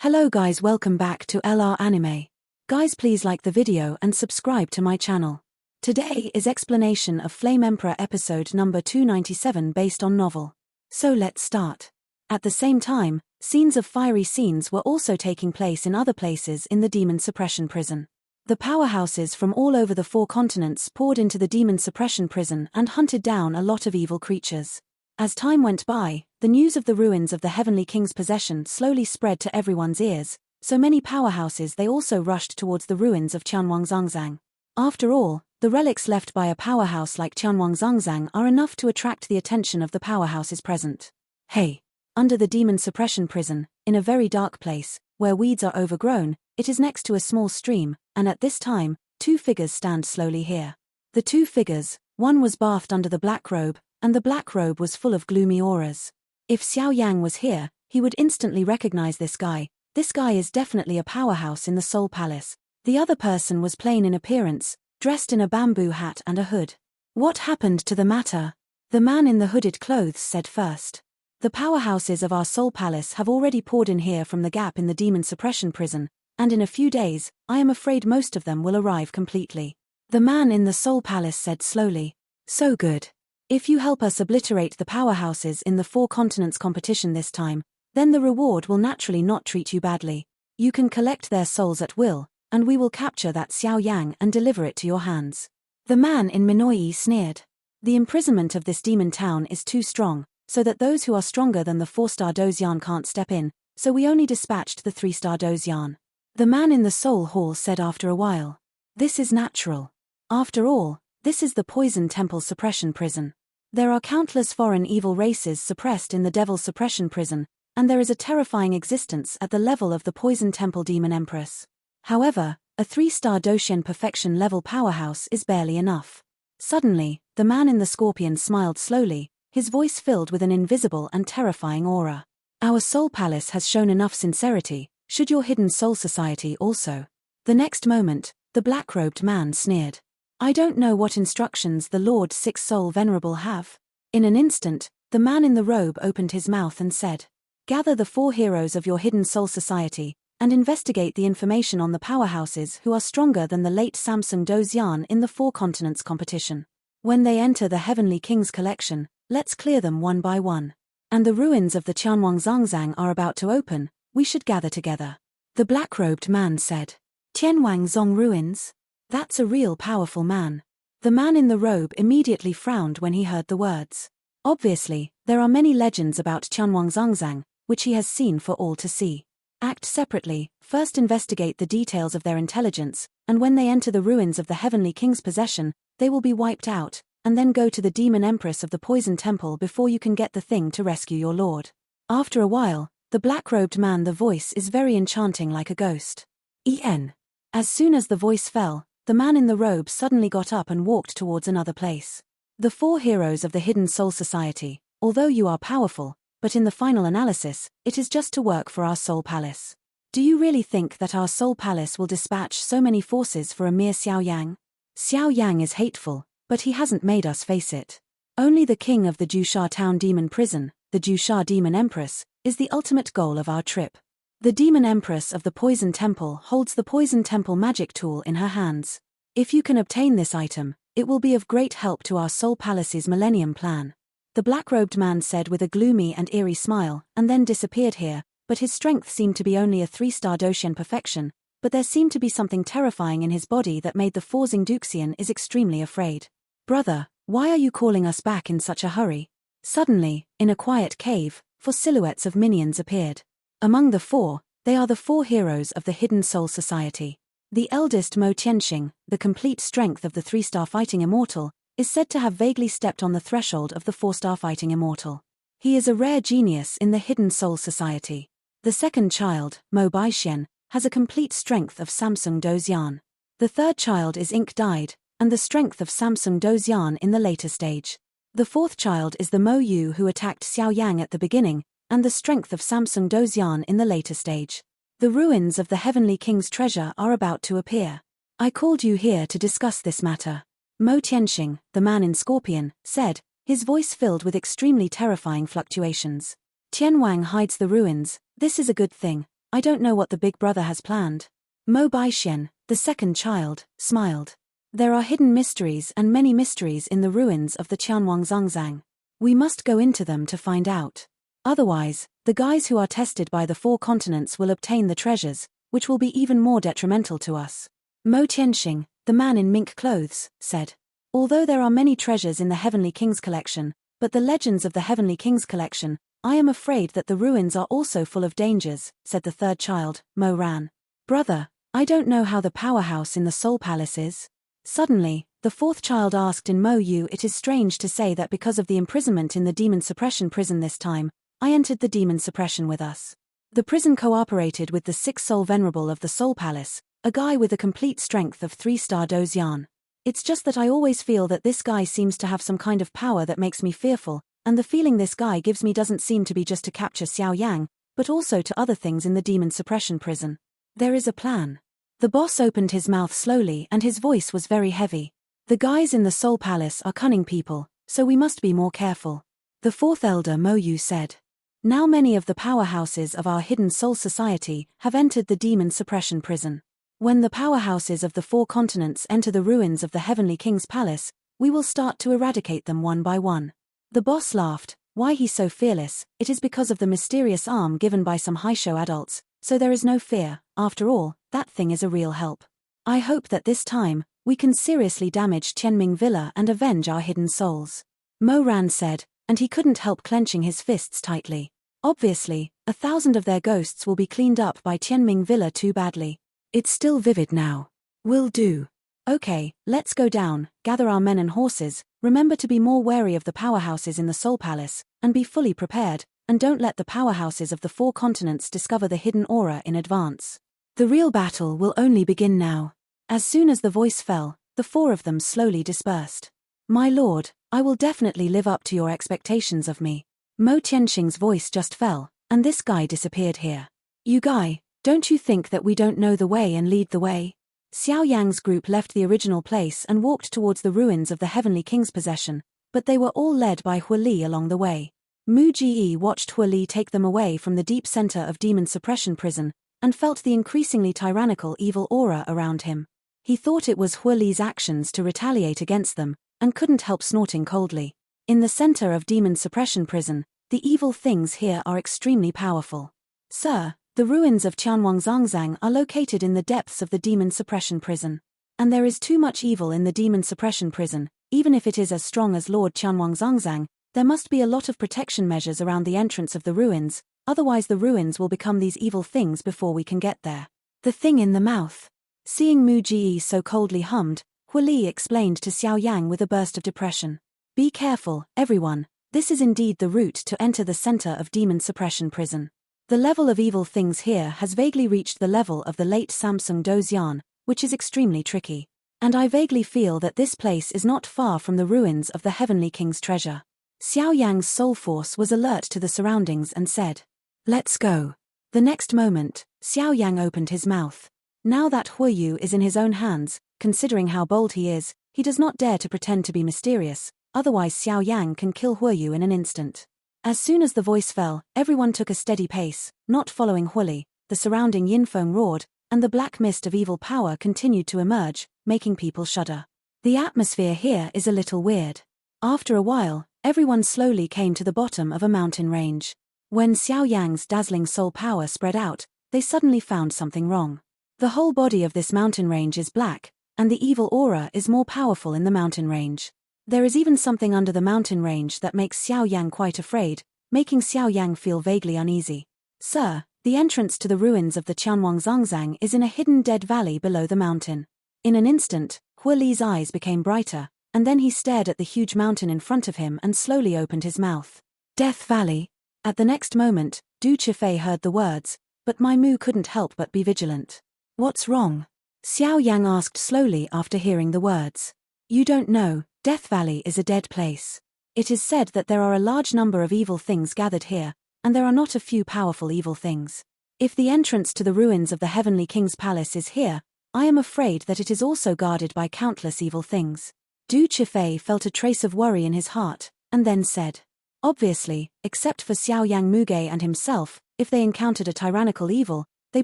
Hello guys, welcome back to LR Anime. Guys, please like the video and subscribe to my channel. Today is explanation of Flame Emperor episode number 297 based on novel. So let's start. At the same time, scenes of fiery scenes were also taking place in other places in the demon suppression prison. The powerhouses from all over the 4 continents poured into the demon suppression prison and hunted down a lot of evil creatures. As time went by, the news of the ruins of the Heavenly King's possession slowly spread to everyone's ears, so many powerhouses they also rushed towards the ruins of Qianwangzangzang. After all, the relics left by a powerhouse like Qianwangzangzang are enough to attract the attention of the powerhouses present. Hey! Under the demon suppression prison, in a very dark place, where weeds are overgrown, it is next to a small stream, and at this time, 2 figures stand slowly here. The 2 figures, one was bathed under the black robe, and the black robe was full of gloomy auras. If Xiao Yan was here, he would instantly recognize this guy. This guy is definitely a powerhouse in the Soul Palace. The other person was plain in appearance, dressed in a bamboo hat and a hood. What happened to the matter? The man in the hooded clothes said first. The powerhouses of our Soul Palace have already poured in here from the gap in the demon suppression prison, and in a few days, I am afraid most of them will arrive completely. The man in the Soul Palace said slowly. So good. If you help us obliterate the powerhouses in the 4 continents competition this time, then the reward will naturally not treat you badly. You can collect their souls at will, and we will capture that Xiao Yang and deliver it to your hands. The man in Minoi sneered. The imprisonment of this demon town is too strong, so that those who are stronger than the 4-star Dozyan can't step in, so we only dispatched the 3-star Dozyan. The man in the Soul Hall said after a while. This is natural. After all, this is the Poison Temple suppression prison. There are countless foreign evil races suppressed in the Devil suppression prison, and there is a terrifying existence at the level of the Poison Temple Demon Empress. However, a 3-star Doshin perfection level powerhouse is barely enough. Suddenly, the man in the scorpion smiled slowly, his voice filled with an invisible and terrifying aura. Our Soul Palace has shown enough sincerity, should your hidden soul society also? The next moment, the black-robed man sneered. I don't know what instructions the Lord Six Soul Venerable have. In an instant, the man in the robe opened his mouth and said, gather the 4 heroes of your hidden soul society, and investigate the information on the powerhouses who are stronger than the late Samsung Dozyan in the 4 continents competition. When they enter the Heavenly King's collection, let's clear them one by one. And the ruins of the Qianwangzangzang are about to open, we should gather together. The black-robed man said, Qianwangzong ruins? That's a real powerful man. The man in the robe immediately frowned when he heard the words. Obviously, there are many legends about Qianwangzangzang, which he has seen for all to see. Act separately, first investigate the details of their intelligence, and when they enter the ruins of the Heavenly King's possession, they will be wiped out, and then go to the Demon Empress of the Poison Temple before you can get the thing to rescue your lord. After a while, the black-robed man, the voice is very enchanting like a ghost. En. As soon as the voice fell, the man in the robe suddenly got up and walked towards another place. The 4 heroes of the Hidden Soul Society, although you are powerful, but in the final analysis, it is just to work for our Soul Palace. Do you really think that our Soul Palace will dispatch so many forces for a mere Xiao Yang? Xiao Yang is hateful, but he hasn't made us face it. Only the king of the Jusha Town Demon Prison, the Jusha Demon Empress, is the ultimate goal of our trip. The Demon Empress of the Poison Temple holds the Poison Temple magic tool in her hands. If you can obtain this item, it will be of great help to our Soul Palace's Millennium Plan. The black-robed man said with a gloomy and eerie smile, and then disappeared here, but his strength seemed to be only a 3-star Doshin perfection, but there seemed to be something terrifying in his body that made the Forzing Duxian is extremely afraid. Brother, why are you calling us back in such a hurry? Suddenly, in a quiet cave, 4 silhouettes of minions appeared. Among the 4, they are the 4 heroes of the Hidden Soul Society. The eldest Mo Tianxing, the complete strength of the 3-star fighting immortal, is said to have vaguely stepped on the threshold of the 4-star fighting immortal. He is a rare genius in the Hidden Soul Society. The second child, Mo Baixian, has a complete strength of Samsung Dozyan. The third child is ink-dyed, and the strength of Samsung Dozyan in the later stage. The 4th child is the Mo Yu who attacked Xiao Yang at the beginning, and the strength of Samsung Dozyan in the later stage. The ruins of the Heavenly King's treasure are about to appear. I called you here to discuss this matter. Mo Tianxing, the man in scorpion, said, his voice filled with extremely terrifying fluctuations. Tianwang hides the ruins, this is a good thing. I don't know what the big brother has planned. Mo Baixian, the second child, smiled. There are hidden mysteries and many mysteries in the ruins of the Qianwangzangzang. We must go into them to find out. Otherwise, the guys who are tested by the 4 continents will obtain the treasures, which will be even more detrimental to us. Mo Tianxing, the man in mink clothes, said. Although there are many treasures in the Heavenly King's collection, but the legends of the Heavenly King's collection, I am afraid that the ruins are also full of dangers, said the third child, Mo Ran. Brother, I don't know how the powerhouse in the Soul Palace is. Suddenly, the fourth child asked in Mo Yu. It is strange to say that because of the imprisonment in the demon suppression prison this time, I entered the demon suppression with us. The prison cooperated with the 6th Soul Venerable of the Soul Palace, a guy with a complete strength of 3-star Dozian. It's just that I always feel that this guy seems to have some kind of power that makes me fearful, and the feeling this guy gives me doesn't seem to be just to capture Xiao Yang, but also to other things in the demon suppression prison. There is a plan. The boss opened his mouth slowly and his voice was very heavy. The guys in the Soul Palace are cunning people, so we must be more careful. The fourth elder Mo Yu said. Now many of the powerhouses of our hidden soul society have entered the demon suppression prison. When the powerhouses of the 4 continents enter the ruins of the Heavenly King's palace, we will start to eradicate them one by one. The boss laughed. Why he's so fearless? It is because of the mysterious arm given by some Haisho adults, so there is no fear. After all, that thing is a real help. I hope that this time, we can seriously damage Tianming Villa and avenge our hidden souls. Mo Ran said, and he couldn't help clenching his fists tightly. Obviously, 1,000 of their ghosts will be cleaned up by Tianming Villa too badly. It's still vivid now. Will do. Okay, let's go down, gather our men and horses, remember to be more wary of the powerhouses in the Soul Palace, and be fully prepared, and don't let the powerhouses of the 4 continents discover the hidden aura in advance. The real battle will only begin now. As soon as the voice fell, the 4 of them slowly dispersed. My lord, I will definitely live up to your expectations of me. Mo Tianxing's voice just fell, and this guy disappeared here. You guy, don't you think that we don't know the way and lead the way? Xiao Yang's group left the original place and walked towards the ruins of the Heavenly King's possession, but they were all led by Hua Li along the way. Mu Ji watched Hua Li take them away from the deep center of demon suppression prison, and felt the increasingly tyrannical evil aura around him. He thought it was Hua Li's actions to retaliate against them, and couldn't help snorting coldly. In the center of demon suppression prison, the evil things here are extremely powerful. Sir, the ruins of Qianwangzangzang are located in the depths of the demon suppression prison. And there is too much evil in the demon suppression prison. Even if it is as strong as Lord Qianwangzangzang, there must be a lot of protection measures around the entrance of the ruins, otherwise the ruins will become these evil things before we can get there. The thing in the mouth. Seeing Mu Ji so coldly hummed, Hua Li explained to Xiao Yang with a burst of depression. Be careful, everyone, this is indeed the route to enter the center of demon suppression prison. The level of evil things here has vaguely reached the level of the late Samsung Dozian, which is extremely tricky. And I vaguely feel that this place is not far from the ruins of the Heavenly King's treasure. Xiao Yang's soul force was alert to the surroundings and said, Let's go. The next moment, Xiao Yang opened his mouth. Now that Hua Yu is in his own hands, considering how bold he is, he does not dare to pretend to be mysterious, otherwise Xiao Yang can kill Hua Yu in an instant. As soon as the voice fell, everyone took a steady pace, not following Hua Li. The surrounding yin foam roared, and the black mist of evil power continued to emerge, making people shudder. The atmosphere here is a little weird. After a while, everyone slowly came to the bottom of a mountain range. When Xiao Yang's dazzling soul power spread out, they suddenly found something wrong. The whole body of this mountain range is black, and the evil aura is more powerful in the mountain range. There is even something under the mountain range that makes Xiao Yang quite afraid, making Xiao Yang feel vaguely uneasy. Sir, the entrance to the ruins of the Qianwangzangzang is in a hidden dead valley below the mountain. In an instant, Hua Li's eyes became brighter, and then he stared at the huge mountain in front of him and slowly opened his mouth. Death Valley. At the next moment, Du Chifei heard the words, but Mai Mu couldn't help but be vigilant. What's wrong? Xiao Yang asked slowly after hearing the words. You don't know, Death Valley is a dead place. It is said that there are a large number of evil things gathered here, and there are not a few powerful evil things. If the entrance to the ruins of the Heavenly King's palace is here, I am afraid that it is also guarded by countless evil things. Du Chifei felt a trace of worry in his heart, and then said. Obviously, except for Xiao Yang Muge and himself, if they encountered a tyrannical evil, they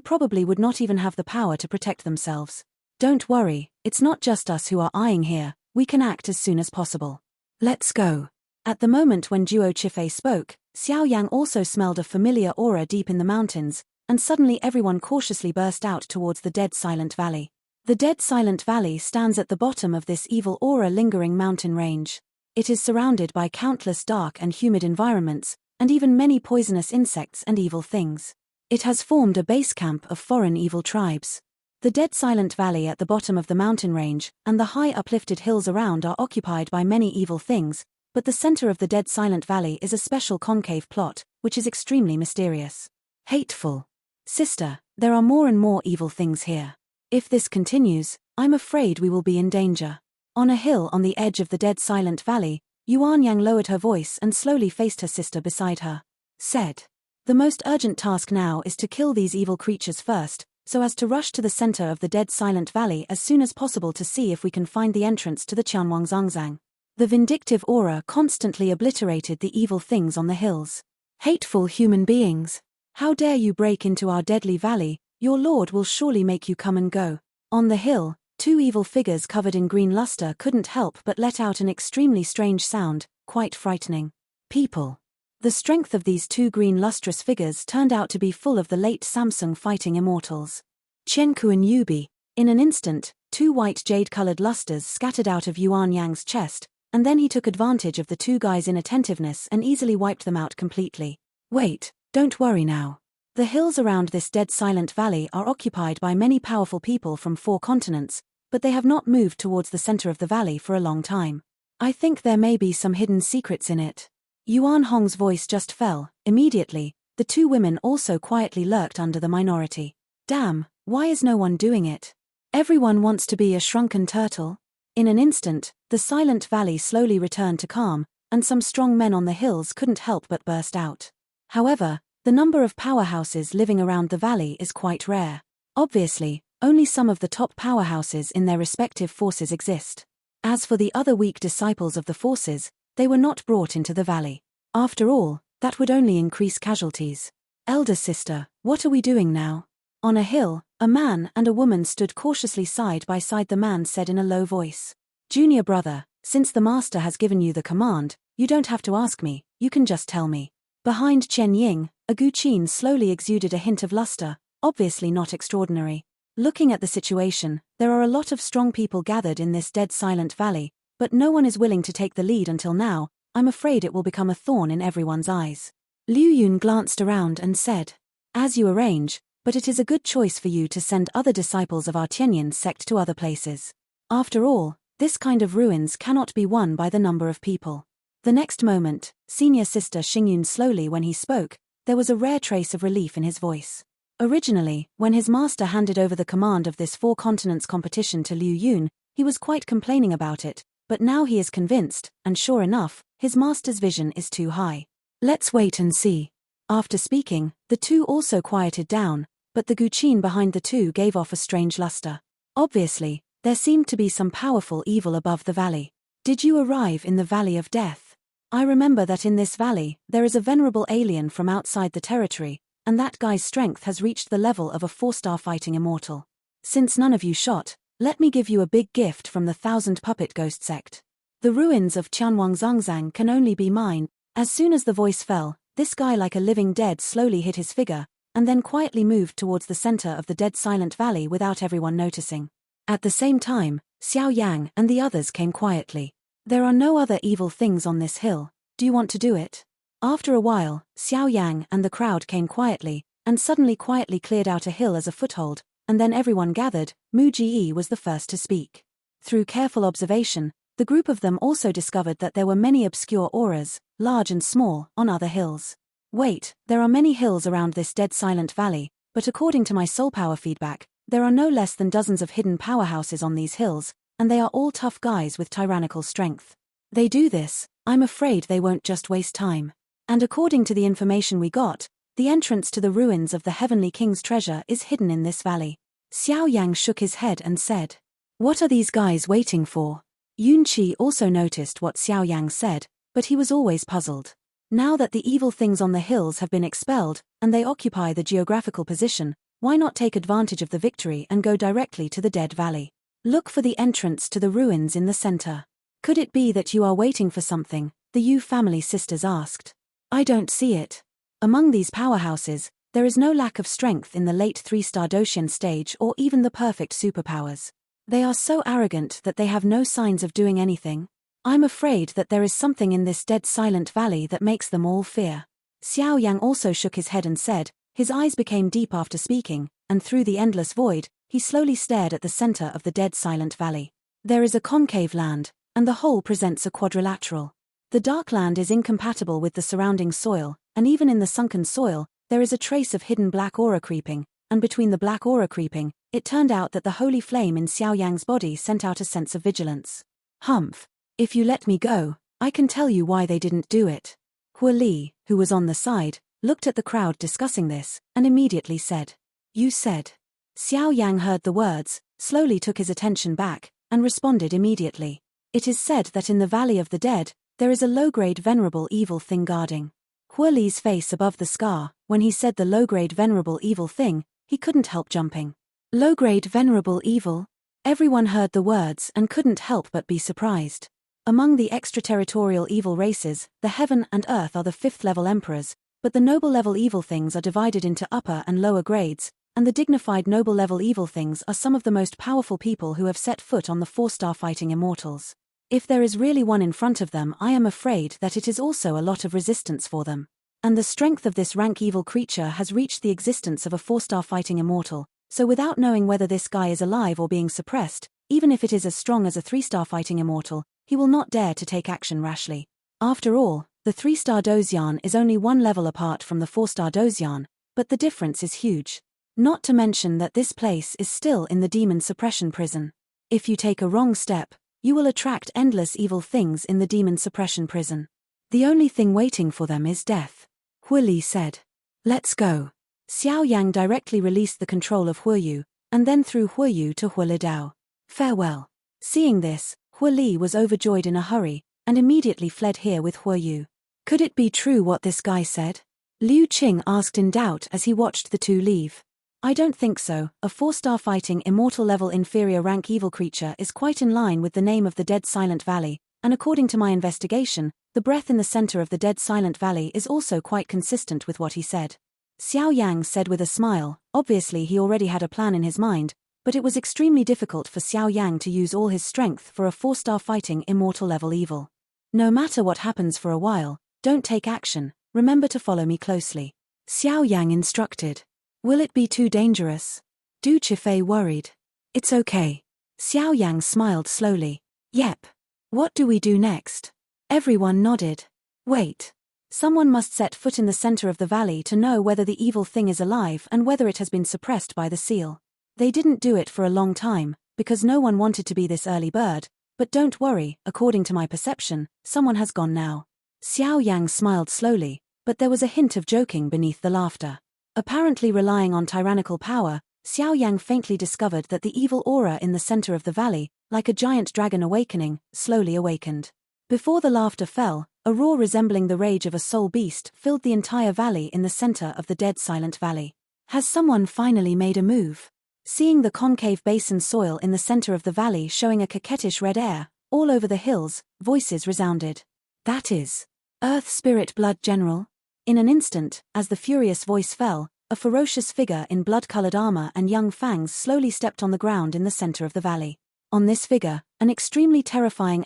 probably would not even have the power to protect themselves. Don't worry, it's not just us who are eyeing here, we can act as soon as possible. Let's go. At the moment when Duo Chifei spoke, Xiao Yang also smelled a familiar aura deep in the mountains, and suddenly everyone cautiously burst out towards the Dead Silent Valley. The Dead Silent Valley stands at the bottom of this evil aura-lingering mountain range. It is surrounded by countless dark and humid environments, and even many poisonous insects and evil things. It has formed a base camp of foreign evil tribes. The Dead Silent Valley at the bottom of the mountain range, and the high uplifted hills around are occupied by many evil things, but the center of the Dead Silent Valley is a special concave plot, which is extremely mysterious. Hateful. Sister, there are more and more evil things here. If this continues, I'm afraid we will be in danger. On a hill on the edge of the Dead Silent Valley, Yuan Yang lowered her voice and slowly faced her sister beside her. Said, "The most urgent task now is to kill these evil creatures first, so as to rush to the center of the Dead Silent Valley as soon as possible to see if we can find the entrance to the Qianwangzangzang." The vindictive aura constantly obliterated the evil things on the hills. Hateful human beings! How dare you break into our deadly valley? Your lord will surely make you come and go. On the hill, two evil figures covered in green luster couldn't help but let out an extremely strange sound, quite frightening. People. The strength of these two green lustrous figures turned out to be full of the late Samsung fighting immortals. Qianku and Yubi. In an instant, two white jade-colored lusters scattered out of Yuan Yang's chest, and then he took advantage of the two guys' inattentiveness and easily wiped them out completely. Wait, don't worry now. The hills around this Dead Silent Valley are occupied by many powerful people from 4 continents, but they have not moved towards the center of the valley for a long time. I think there may be some hidden secrets in it. Yuan Hong's voice just fell. Immediately, the two women also quietly lurked under the minority. Damn, why is no one doing it? Everyone wants to be a shrunken turtle. In an instant, the silent valley slowly returned to calm, and some strong men on the hills couldn't help but burst out. However, the number of powerhouses living around the valley is quite rare. Obviously, only some of the top powerhouses in their respective forces exist. As for the other weak disciples of the forces, they were not brought into the valley. After all, that would only increase casualties. Elder sister, what are we doing now? On a hill, a man and a woman stood cautiously side by side. The man said in a low voice, "Junior brother, since the master has given you the command, you don't have to ask me, you can just tell me." Behind Chen Ying, a Guqin slowly exuded a hint of luster, obviously not extraordinary. Looking at the situation, there are a lot of strong people gathered in this Dead Silent Valley, but no one is willing to take the lead until now. I'm afraid it will become a thorn in everyone's eyes. Liu Yun glanced around and said, "As you arrange, but it is a good choice for you to send other disciples of our Tianyin sect to other places. After all, this kind of ruins cannot be won by the number of people." The next moment, senior sister Xingyun slowly when he spoke, there was a rare trace of relief in his voice. Originally, when his master handed over the command of this 4 continents competition to Liu Yun, he was quite complaining about it, but now he is convinced, and sure enough, his master's vision is too high. Let's wait and see. After speaking, the two also quieted down, but the Guqin behind the two gave off a strange luster. Obviously, there seemed to be some powerful evil above the valley. Did you arrive in the Valley of Death? I remember that in this valley, there is a venerable alien from outside the territory, and that guy's strength has reached the level of a 4-star fighting immortal. Since none of you shot, let me give you a big gift from the 1000 Puppet Ghost sect. The ruins of Qianwangzangzang can only be mine. As soon as the voice fell, this guy like a living dead slowly hid his figure, and then quietly moved towards the center of the Dead Silent Valley without everyone noticing. At the same time, Xiao Yang and the others came quietly. There are no other evil things on this hill, do you want to do it? After a while, Xiao Yang and the crowd came quietly, and suddenly quietly cleared out a hill as a foothold, and then everyone gathered. Mu Ji was the first to speak. Through careful observation, the group of them also discovered that there were many obscure auras, large and small, on other hills. Wait, there are many hills around this Dead Silent Valley, but according to my soul power feedback, there are no less than dozens of hidden powerhouses on these hills, and they are all tough guys with tyrannical strength. They do this, I'm afraid they won't just waste time. And according to the information we got, the entrance to the ruins of the Heavenly King's treasure is hidden in this valley. Xiao Yang shook his head and said, "What are these guys waiting for?" Yun Qi also noticed what Xiao Yang said, but he was always puzzled. Now that the evil things on the hills have been expelled, and they occupy the geographical position, Why not take advantage of the victory and go directly to the Dead Valley? Look for the entrance to the ruins in the center. Could it be that you are waiting for something? The Yu family sisters asked. I don't see it. Among these powerhouses, there is no lack of strength in the late 3-star Doshin stage or even the perfect superpowers. They are so arrogant that they have no signs of doing anything. I'm afraid that there is something in this dead silent valley that makes them all fear. Xiao Yang also shook his head and said, his eyes became deep after speaking, and through the endless void, he slowly stared at the center of the dead silent valley. There is a concave land, and the whole presents a quadrilateral. The dark land is incompatible with the surrounding soil, and even in the sunken soil, there is a trace of hidden black aura creeping, and between the black aura creeping, it turned out that the holy flame in Xiao Yang's body sent out a sense of vigilance. Humph. If you let me go, I can tell you why they didn't do it. Hua Li, who was on the side, looked at the crowd discussing this, and immediately said, You said. Xiao Yang heard the words, slowly took his attention back, and responded immediately. It is said that in the Valley of the Dead, there is a low-grade venerable evil thing guarding. Hua Li's face above the scar, when he said the low-grade venerable evil thing, he couldn't help jumping. Low-grade venerable evil? Everyone heard the words and couldn't help but be surprised. Among the extraterritorial evil races, the heaven and earth are the 5th-level emperors, but the noble-level evil things are divided into upper and lower grades, and the dignified noble-level evil things are some of the most powerful people who have set foot on the 4-star fighting immortals. If there is really one in front of them, I am afraid that it is also a lot of resistance for them. And the strength of this rank evil creature has reached the existence of a 4-star fighting immortal, so without knowing whether this guy is alive or being suppressed, even if it is as strong as a 3-star fighting immortal, he will not dare to take action rashly. After all, the 3-star Dozyan is only one level apart from the 4-star Dozyan, but the difference is huge. Not to mention that this place is still in the demon suppression prison. If you take a wrong step, you will attract endless evil things in the demon suppression prison. The only thing waiting for them is death. Hua Li said. Let's go. Xiao Yang directly released the control of Hua Yu, and then threw Hua Yu to Hua Lidao. Farewell. Seeing this, Hua Li was overjoyed in a hurry, and immediately fled here with Hua Yu. Could it be true what this guy said? Liu Qing asked in doubt as he watched the two leave. I don't think so. A 4-star fighting immortal level inferior rank evil creature is quite in line with the name of the Dead Silent Valley, and according to my investigation, the breath in the center of the Dead Silent Valley is also quite consistent with what he said. Xiao Yang said with a smile. Obviously he already had a plan in his mind, but it was extremely difficult for Xiao Yang to use all his strength for a 4-star fighting immortal level evil. No matter what happens for a while, don't take action, remember to follow me closely. Xiao Yang instructed. Will it be too dangerous? Du Chifei worried. It's okay. Xiao Yang smiled slowly. Yep. What do we do next? Everyone nodded. Wait. Someone must set foot in the center of the valley to know whether the evil thing is alive and whether it has been suppressed by the seal. They didn't do it for a long time, because no one wanted to be this early bird, but don't worry, according to my perception, someone has gone now. Xiao Yang smiled slowly, but there was a hint of joking beneath the laughter. Apparently relying on tyrannical power, Xiao Yang faintly discovered that the evil aura in the center of the valley, like a giant dragon awakening, slowly awakened. Before the laughter fell, a roar resembling the rage of a soul beast filled the entire valley in the center of the Dead Silent Valley. Has someone finally made a move? Seeing the concave basin soil in the center of the valley showing a coquettish red air, all over the hills, voices resounded. That is Earth Spirit Blood General? In an instant, as the furious voice fell, a ferocious figure in blood-colored armor and young fangs slowly stepped on the ground in the center of the valley. On this figure, an extremely terrifying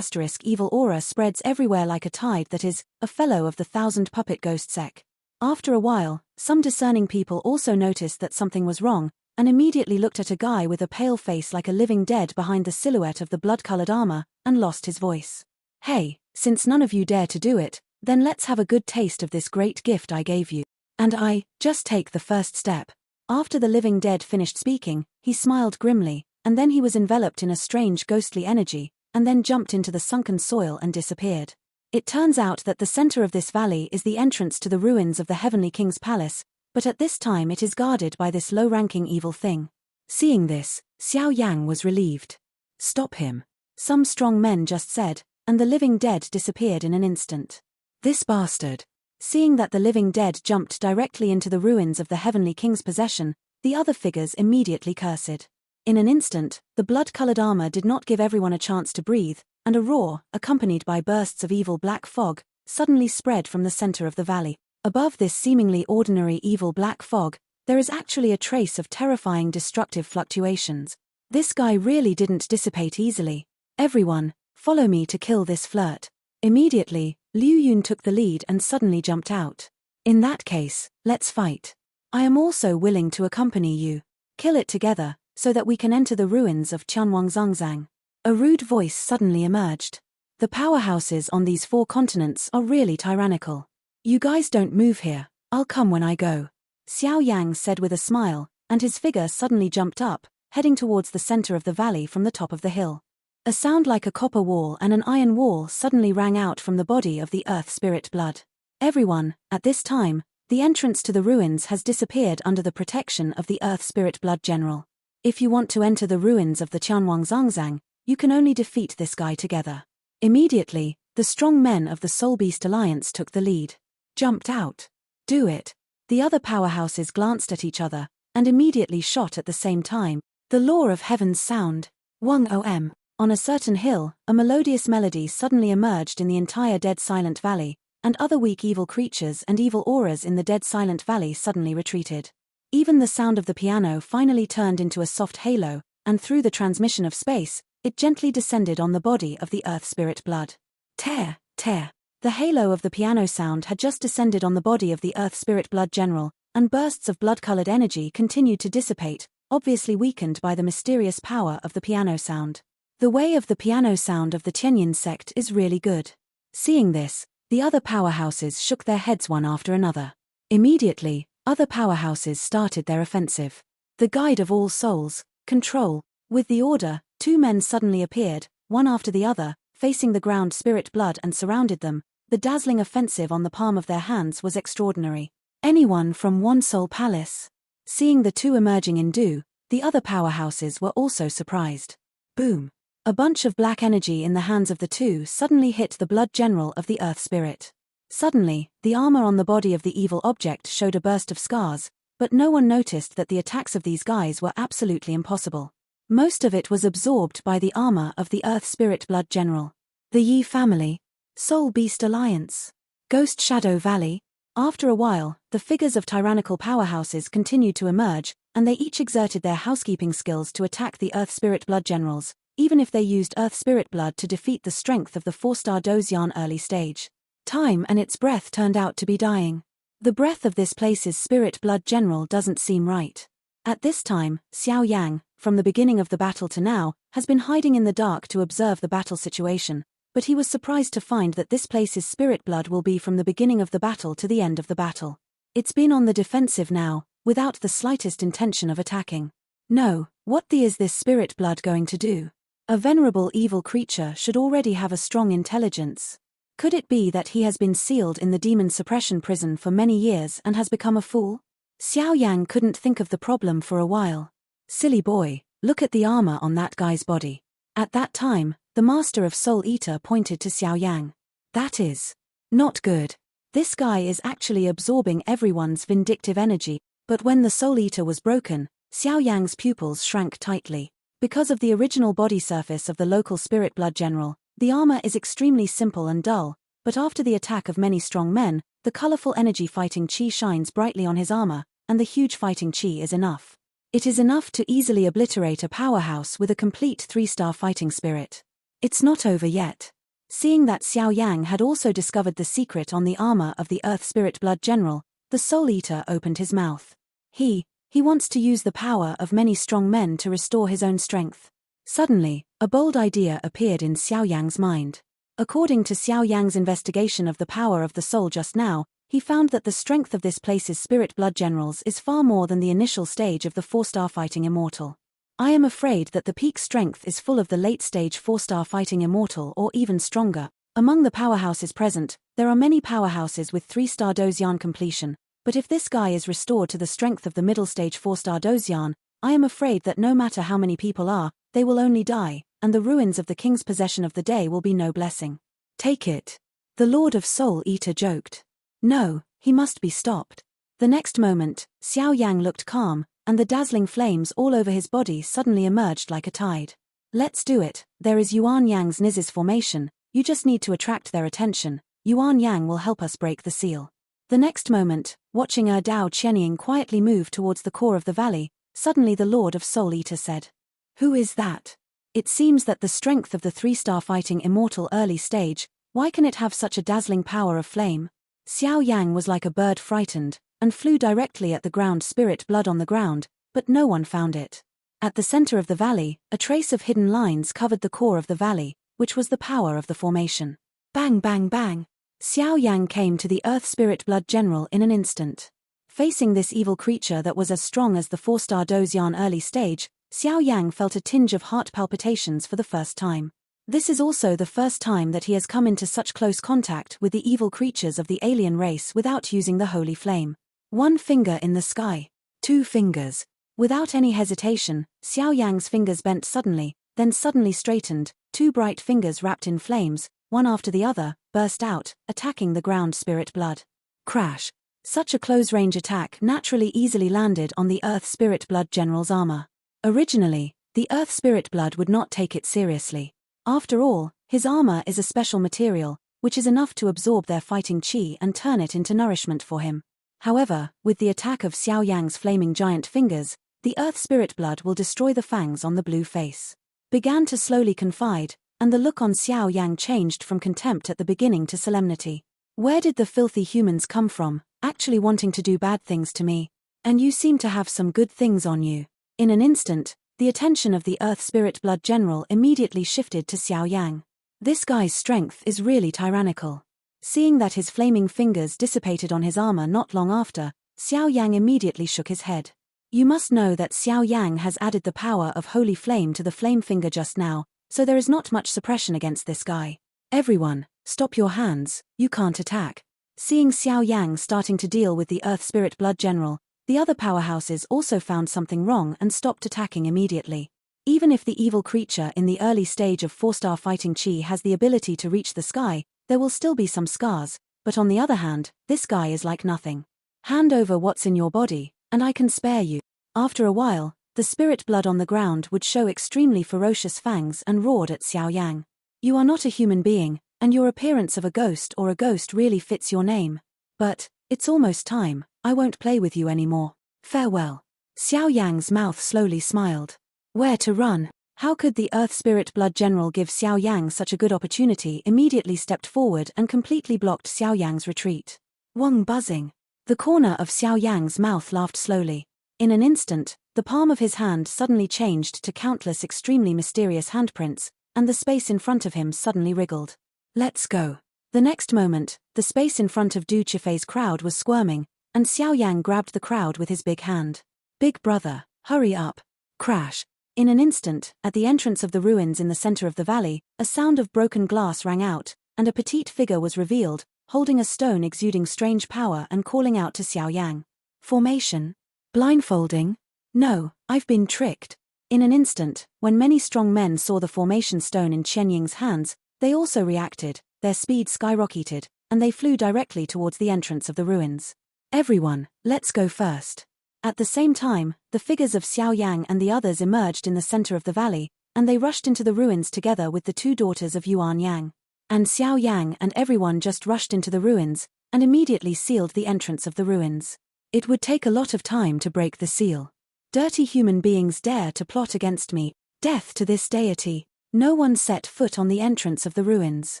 evil aura spreads everywhere like a tide that is, a fellow of the 1,000 puppet ghost sect. After a while, some discerning people also noticed that something was wrong, and immediately looked at a guy with a pale face like a living dead behind the silhouette of the blood-colored armor, and lost his voice. Hey, since none of you dare to do it, then let's have a good taste of this great gift I gave you. And just take the first step. After the living dead finished speaking, he smiled grimly, and then he was enveloped in a strange ghostly energy, and then jumped into the sunken soil and disappeared. It turns out that the center of this valley is the entrance to the ruins of the Heavenly King's palace, but at this time it is guarded by this low-ranking evil thing. Seeing this, Xiao Yang was relieved. Stop him. Some strong men just said, and the living dead disappeared in an instant. This bastard. Seeing that the living dead jumped directly into the ruins of the Heavenly King's possession, the other figures immediately cursed. In an instant, the blood-colored armor did not give everyone a chance to breathe, and a roar, accompanied by bursts of evil black fog, suddenly spread from the center of the valley. Above this seemingly ordinary evil black fog, there is actually a trace of terrifying destructive fluctuations. This guy really didn't dissipate easily. Everyone, follow me to kill this flirt. Immediately, Liu Yun took the lead and suddenly jumped out. In that case, let's fight. I am also willing to accompany you. Kill it together, so that we can enter the ruins of Tianwangzangzang. A rude voice suddenly emerged. The powerhouses on these 4 continents are really tyrannical. You guys don't move here, I'll come when I go. Xiao Yang said with a smile, and his figure suddenly jumped up, heading towards the center of the valley from the top of the hill. A sound like a copper wall and an iron wall suddenly rang out from the body of the earth spirit blood. Everyone, at this time, the entrance to the ruins has disappeared under the protection of the earth spirit blood general. If you want to enter the ruins of the Tianwangzangzang, you can only defeat this guy together. Immediately, the strong men of the Soul Beast Alliance took the lead. Jumped out. Do it. The other powerhouses glanced at each other, and immediately shot at the same time. The law of heaven's sound. Wang Om. On a certain hill, a melodious melody suddenly emerged in the entire dead silent valley, and other weak evil creatures and evil auras in the dead silent valley suddenly retreated. Even the sound of the piano finally turned into a soft halo, and through the transmission of space, it gently descended on the body of the earth spirit blood. Tear, tear. The halo of the piano sound had just descended on the body of the earth spirit blood general, and bursts of blood-colored energy continued to dissipate, obviously weakened by the mysterious power of the piano sound. The way of the piano sound of the Tianyin sect is really good. Seeing this, the other powerhouses shook their heads one after another. Immediately, other powerhouses started their offensive. The guide of all souls, control. With the order, 2 men suddenly appeared, one after the other, facing the ground spirit blood and surrounded them. The dazzling offensive on the palm of their hands was extraordinary. Anyone from One Soul Palace? Seeing the 2 emerging in Du, the other powerhouses were also surprised. Boom. A bunch of black energy in the hands of the 2 suddenly hit the blood general of the earth spirit. Suddenly, the armor on the body of the evil object showed a burst of scars, but no one noticed that the attacks of these guys were absolutely impossible. Most of it was absorbed by the armor of the earth spirit blood general. The Yi family. Soul Beast Alliance. Ghost Shadow Valley. After a while, the figures of tyrannical powerhouses continued to emerge, and they each exerted their housekeeping skills to attack the earth spirit blood generals, even if they used earth spirit blood to defeat the strength of the 4-star Dozian early stage. Time and its breath turned out to be dying. The breath of this place's spirit blood general doesn't seem right. At this time, Xiao Yang, from the beginning of the battle to now, has been hiding in the dark to observe the battle situation, but he was surprised to find that this place's spirit blood will be from the beginning of the battle to the end of the battle. It's been on the defensive now, without the slightest intention of attacking. No, what is this spirit blood going to do? A venerable evil creature should already have a strong intelligence. Could it be that he has been sealed in the demon suppression prison for many years and has become a fool? Xiao Yang couldn't think of the problem for a while. Silly boy, look at the armor on that guy's body. At that time, the master of Soul Eater pointed to Xiao Yang. That is not good. This guy is actually absorbing everyone's vindictive energy, but when the Soul Eater was broken, Xiao Yang's pupils shrank tightly. Because of the original body surface of the local spirit blood general, the armor is extremely simple and dull, but after the attack of many strong men, the colorful energy fighting chi shines brightly on his armor, and the huge fighting chi is enough. It is enough to easily obliterate a powerhouse with a complete 3-star fighting spirit. It's not over yet. Seeing that Xiao Yang had also discovered the secret on the armor of the Earth Spirit Blood General, the Soul Eater opened his mouth. He wants to use the power of many strong men to restore his own strength. Suddenly, a bold idea appeared in Xiao Yang's mind. According to Xiao Yang's investigation of the power of the soul just now, he found that the strength of this place's spirit blood generals is far more than the initial stage of the 4-star fighting immortal. I am afraid that the peak strength is full of the late-stage 4-star fighting immortal or even stronger. Among the powerhouses present, there are many powerhouses with 3-star Dozian completion, but if this guy is restored to the strength of the middle-stage 4-star Dozian, I am afraid that no matter how many people are, they will only die, and the ruins of the king's possession of the day will be no blessing. Take it. The Lord of Soul Eater joked. No, he must be stopped. The next moment, Xiao Yang looked calm, and the dazzling flames all over his body suddenly emerged like a tide. Let's do it. There is Yuan Yang's Niz's formation. You just need to attract their attention. Yuan Yang will help us break the seal. The next moment, watching Dao Qianying quietly move towards the core of the valley, suddenly the Lord of Soul Eater said, "Who is that? It seems that the strength of the three-star fighting immortal early stage, why can it have such a dazzling power of flame?" Xiao Yang was like a bird frightened, and flew directly at the ground spirit blood on the ground, but no one found it. At the center of the valley, a trace of hidden lines covered the core of the valley, which was the power of the formation. Bang bang bang! Xiao Yang came to the Earth Spirit Blood General in an instant. Facing this evil creature that was as strong as the 4-star Dozian early stage, Xiao Yang felt a tinge of heart palpitations for the first time. This is also the first time that he has come into such close contact with the evil creatures of the alien race without using the holy flame. One finger in the sky. 2 fingers. Without any hesitation, Xiao Yang's fingers bent suddenly, then suddenly straightened. 2 bright fingers wrapped in flames, one after the other, burst out, attacking the ground spirit blood. Crash. Such a close-range attack naturally easily landed on the Earth Spirit Blood General's armor. Originally, the Earth Spirit Blood would not take it seriously. After all, his armor is a special material, which is enough to absorb their fighting chi and turn it into nourishment for him. However, with the attack of Xiao Yang's flaming giant fingers, the Earth Spirit Blood will destroy the fangs on the blue face. Began to slowly confide, and the look on Xiao Yang changed from contempt at the beginning to solemnity. Where did the filthy humans come from, actually wanting to do bad things to me? And you seem to have some good things on you. In an instant, the attention of the Earth Spirit Blood General immediately shifted to Xiao Yang. This guy's strength is really tyrannical. Seeing that his flaming fingers dissipated on his armor not long after, Xiao Yang immediately shook his head. You must know that Xiao Yang has added the power of holy flame to the flame finger just now, so there is not much suppression against this guy. Everyone, stop your hands, you can't attack. Seeing Xiao Yang starting to deal with the Earth Spirit Blood General, the other powerhouses also found something wrong and stopped attacking immediately. Even if the evil creature in the early stage of 4-star fighting chi has the ability to reach the sky, there will still be some scars, but on the other hand, this guy is like nothing. Hand over what's in your body, and I can spare you. After a while, the spirit blood on the ground would show extremely ferocious fangs and roared at Xiao Yang. You are not a human being, and your appearance of a ghost or a ghost really fits your name. But, it's almost time, I won't play with you anymore. Farewell. Xiao Yang's mouth slowly smiled. Where to run? How could the Earth Spirit Blood General give Xiao Yang such a good opportunity? Immediately stepped forward and completely blocked Xiao Yang's retreat. Wong buzzing. The corner of Xiao Yang's mouth laughed slowly. In an instant, the palm of his hand suddenly changed to countless extremely mysterious handprints, and the space in front of him suddenly wriggled. Let's go. The next moment, the space in front of Du Chifei's crowd was squirming, and Xiao Yang grabbed the crowd with his big hand. Big brother, hurry up. Crash. In an instant, at the entrance of the ruins in the center of the valley, a sound of broken glass rang out, and a petite figure was revealed, holding a stone exuding strange power and calling out to Xiao Yang. Formation? Blindfolding? No, I've been tricked. In an instant, when many strong men saw the formation stone in Qianying's hands, they also reacted, their speed skyrocketed, and they flew directly towards the entrance of the ruins. Everyone, let's go first. At the same time, the figures of Xiao Yang and the others emerged in the center of the valley, and they rushed into the ruins together with the 2 daughters of Yuan Yang. And Xiao Yang and everyone just rushed into the ruins, and immediately sealed the entrance of the ruins. It would take a lot of time to break the seal. Dirty human beings dare to plot against me, death to this deity. No one set foot on the entrance of the ruins.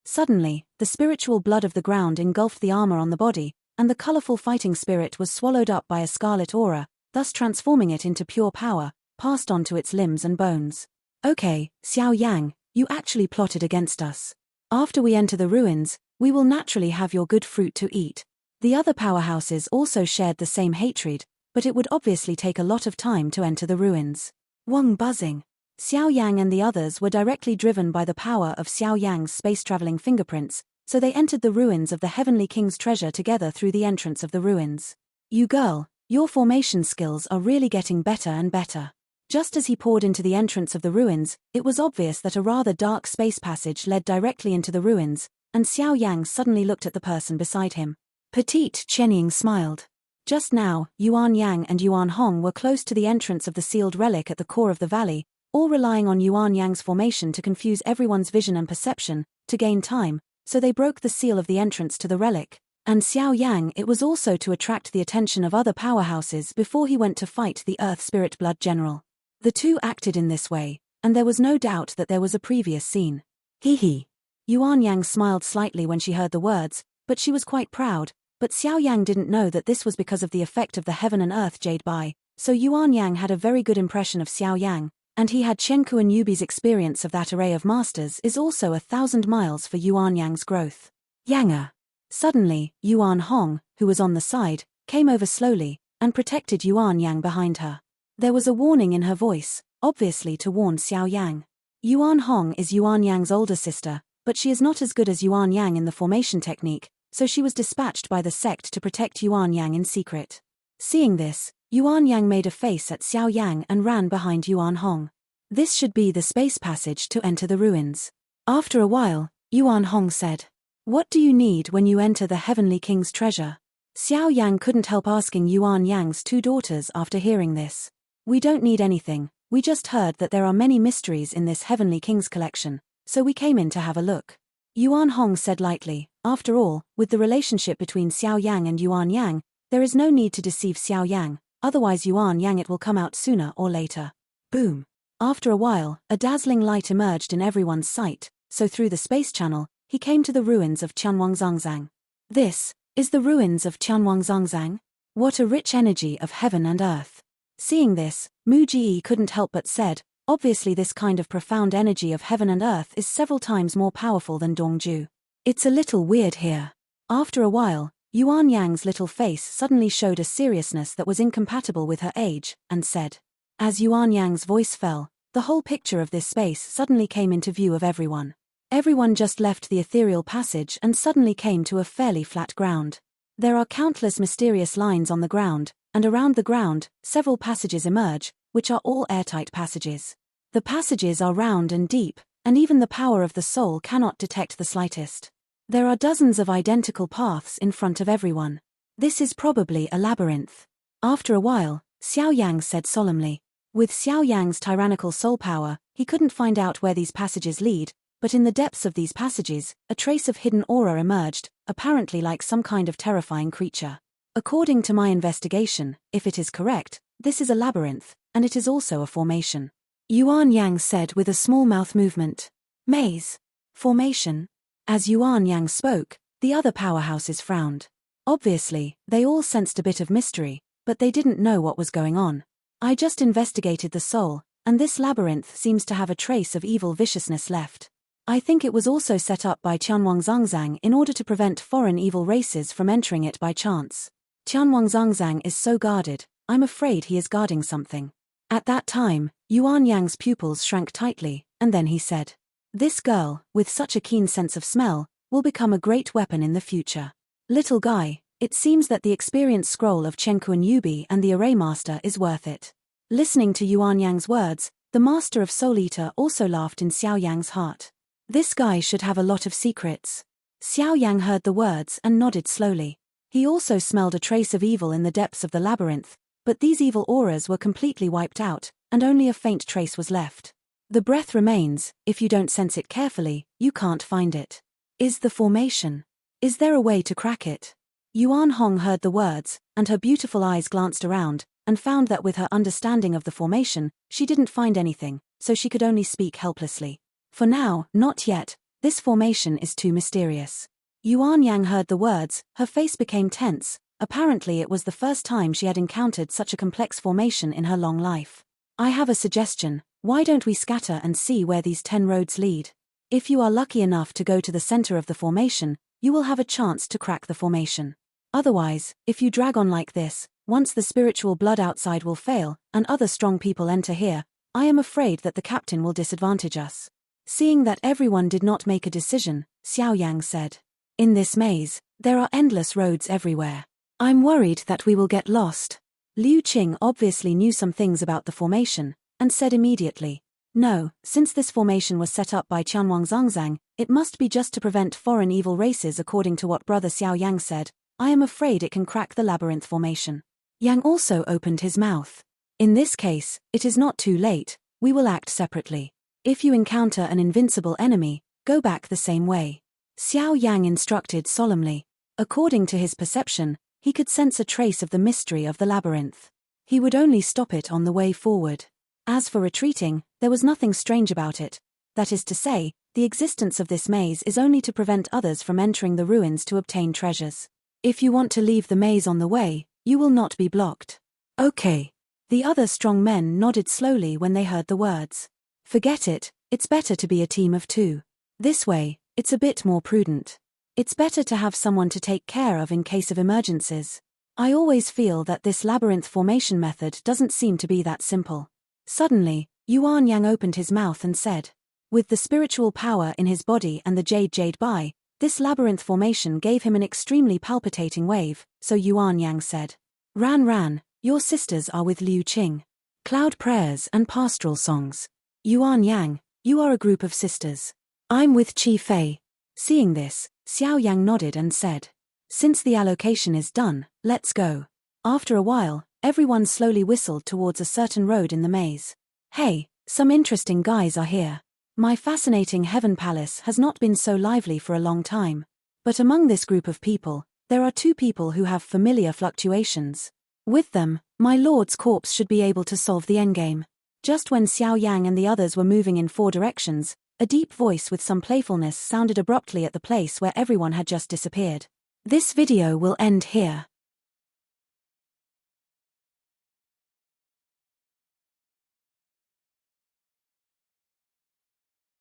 Suddenly, the spiritual blood of the ground engulfed the armor on the body, and the colorful fighting spirit was swallowed up by a scarlet aura, thus transforming it into pure power, passed on to its limbs and bones. Okay, Xiao Yang, you actually plotted against us. After we enter the ruins, we will naturally have your good fruit to eat. The other powerhouses also shared the same hatred, but it would obviously take a lot of time to enter the ruins. Wong buzzing. Xiao Yang and the others were directly driven by the power of Xiao Yang's space-traveling fingerprints, so they entered the ruins of the Heavenly King's treasure together through the entrance of the ruins. You girl, your formation skills are really getting better and better. Just as he poured into the entrance of the ruins, it was obvious that a rather dark space passage led directly into the ruins, and Xiao Yang suddenly looked at the person beside him. Petite Chenying smiled. Just now, Yuan Yang and Yuan Hong were close to the entrance of the sealed relic at the core of the valley, all relying on Yuan Yang's formation to confuse everyone's vision and perception, to gain time, so they broke the seal of the entrance to the relic. And Xiao Yang, it was also to attract the attention of other powerhouses before he went to fight the Earth Spirit Blood General. The two acted in this way, and there was no doubt that there was a previous scene. Hee hee. Yuan Yang smiled slightly when she heard the words, but she was quite proud. But Xiao Yang didn't know that this was because of the effect of the Heaven and Earth Jade Bai, so Yuan Yang had a very good impression of Xiao Yang, and he had Chen Kuan Yubi's experience of that array of masters is also 1,000 miles for Yuan Yang's growth. Yanga. Suddenly, Yuan Hong, who was on the side, came over slowly, and protected Yuan Yang behind her. There was a warning in her voice, obviously to warn Xiao Yang. Yuan Hong is Yuan Yang's older sister, but she is not as good as Yuan Yang in the formation technique, so she was dispatched by the sect to protect Yuan Yang in secret. Seeing this, Yuan Yang made a face at Xiao Yang and ran behind Yuan Hong. This should be the space passage to enter the ruins. After a while, Yuan Hong said, "What do you need when you enter the Heavenly King's treasure?" Xiao Yang couldn't help asking Yuan Yang's two daughters after hearing this. "We don't need anything, we just heard that there are many mysteries in this Heavenly King's collection, so we came in to have a look." Yuan Hong said lightly, "After all, with the relationship between Xiao Yang and Yuan Yang, there is no need to deceive Xiao Yang, otherwise Yuan Yang it will come out sooner or later." Boom. After a while, a dazzling light emerged in everyone's sight, so through the space channel, he came to the ruins of Tianwangzangzang. This is the ruins of Tianwangzangzang? What a rich energy of heaven and earth. Seeing this, Mu Ji couldn't help but said, "Obviously this kind of profound energy of heaven and earth is several times more powerful than Dongju. It's a little weird here." After a while, Yuan Yang's little face suddenly showed a seriousness that was incompatible with her age, and said. As Yuan Yang's voice fell, the whole picture of this space suddenly came into view of everyone. Everyone just left the ethereal passage and suddenly came to a fairly flat ground. There are countless mysterious lines on the ground, and around the ground, several passages emerge, which are all airtight passages. The passages are round and deep, and even the power of the soul cannot detect the slightest. There are dozens of identical paths in front of everyone. This is probably a labyrinth. After a while, Xiao Yang said solemnly. With Xiao Yang's tyrannical soul power, he couldn't find out where these passages lead, but in the depths of these passages, a trace of hidden aura emerged, apparently like some kind of terrifying creature. According to my investigation, if it is correct, this is a labyrinth, and it is also a formation. Yuan Yang said with a small mouth movement. Maze. Formation. As Yuan Yang spoke, the other powerhouses frowned. Obviously, they all sensed a bit of mystery, but they didn't know what was going on. I just investigated the soul, and this labyrinth seems to have a trace of evil viciousness left. I think it was also set up by Tianwangzangzang in order to prevent foreign evil races from entering it by chance. Tianwangzangzang is so guarded, I'm afraid he is guarding something. At that time, Yuan Yang's pupils shrank tightly, and then he said, "This girl, with such a keen sense of smell, will become a great weapon in the future. Little guy, it seems that the experience scroll of Chen Kuan Yubi and the Array Master is worth it." Listening to Yuan Yang's words, the Master of Soul Eater also laughed in Xiao Yang's heart. This guy should have a lot of secrets. Xiao Yang heard the words and nodded slowly. He also smelled a trace of evil in the depths of the labyrinth, but these evil auras were completely wiped out, and only a faint trace was left. The breath remains, if you don't sense it carefully, you can't find it. Is the formation? Is there a way to crack it? Yuan Hong heard the words, and her beautiful eyes glanced around, and found that with her understanding of the formation, she didn't find anything, so she could only speak helplessly. For now, not yet, this formation is too mysterious. Yuan Yang heard the words, her face became tense, apparently it was the first time she had encountered such a complex formation in her long life. I have a suggestion, why don't we scatter and see where these 10 roads lead? If you are lucky enough to go to the center of the formation, you will have a chance to crack the formation. Otherwise, if you drag on like this, once the spiritual blood outside will fail, and other strong people enter here, I am afraid that the captain will disadvantage us. Seeing that everyone did not make a decision, Xiao Yang said. In this maze, there are endless roads everywhere. I'm worried that we will get lost. Liu Qing obviously knew some things about the formation, and said immediately, "No, since this formation was set up by Tianwangzangzang, it must be just to prevent foreign evil races according to what Brother Xiao Yang said. I am afraid it can crack the labyrinth formation. Yang also opened his mouth. In this case, it is not too late, we will act separately. If you encounter an invincible enemy, go back the same way. Xiao Yan instructed solemnly. According to his perception, he could sense a trace of the mystery of the labyrinth. He would only stop it on the way forward. As for retreating, there was nothing strange about it. That is to say, the existence of this maze is only to prevent others from entering the ruins to obtain treasures. If you want to leave the maze on the way, you will not be blocked. Okay. The other strong men nodded slowly when they heard the words. Forget it, it's better to be a team of two. This way, it's a bit more prudent. It's better to have someone to take care of in case of emergencies. I always feel that this labyrinth formation method doesn't seem to be that simple. Suddenly, Yuan Yang opened his mouth and said, with the spiritual power in his body and the jade by, this labyrinth formation gave him an extremely palpitating wave, so Yuan Yang said, Ran, your sisters are with Liu Qing. Cloud prayers and pastoral songs. Yuan Yang, you are a group of sisters. I'm with Qi Fei. Seeing this, Xiao Yang nodded and said, since the allocation is done, let's go. After a while, everyone slowly whistled towards a certain road in the maze. Hey, some interesting guys are here. My fascinating Heaven Palace has not been so lively for a long time. But among this group of people, there are two people who have familiar fluctuations. With them, my lord's corpse should be able to solve the endgame. Just when Xiao Yang and the others were moving in 4 directions, a deep voice with some playfulness sounded abruptly at the place where everyone had just disappeared. This video will end here.